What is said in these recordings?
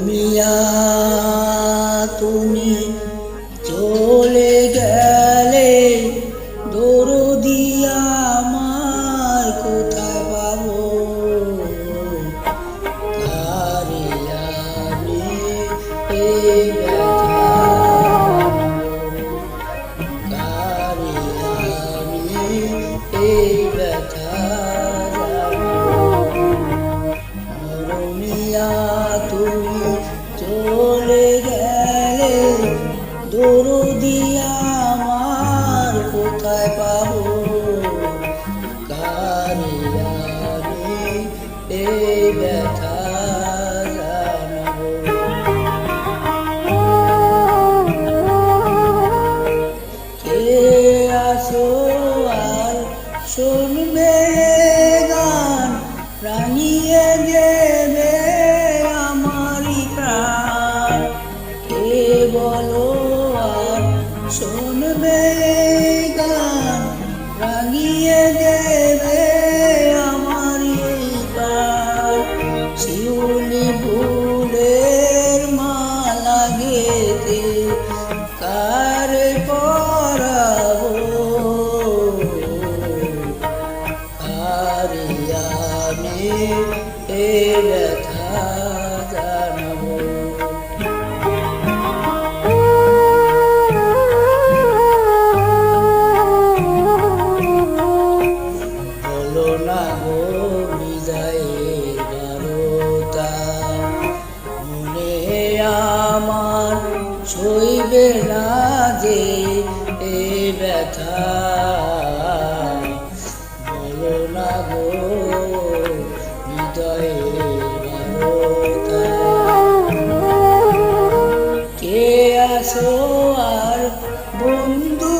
মিয়া তুমি চলে গেলে দরদি আমায় কোথায় পাবো কারে আমি এই ব্যথা কারে আমি এই ব্যথা মিয়া তুমি চলে গেলে দরদি আমার কোথায় পাবো কারে আমি এই ব্যথা জানাবো কে আসো আর শুনবে গান রাঙিয়ে দেবে আমারি প্রাণ কে বলো আর শুনবে গান রাঙিয়ে দেবে আমারি প্রাণ শিউলি ফুলের মালা গেতে কার পরাবো কারে আমি এই ব্যথা জানাবো বলো না গো বিদায়ের বারতা মনে আমার সইবে না যে এই ব্যথা বলো না গো হৃদয়ের বারতা কে আসো আর বন্ধু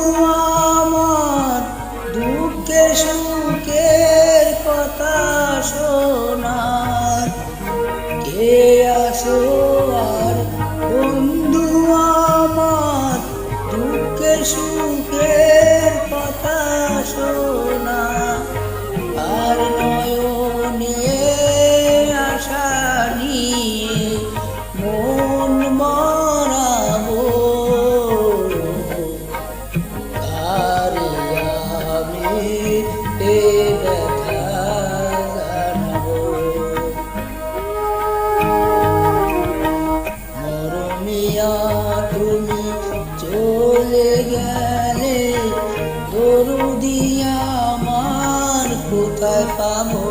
আমার দুঃখে সুখের কথা শোনার কে আসো আর বন্ধু আমার দুঃখে সুখের কথা শোনা আর নয়নে আশা নিয়ে মন মরাবো কারে আমি এই ব্যথা জানাবো মরমিয়া তুমি চলে গেলে দরদি আমার কোথায় পাবো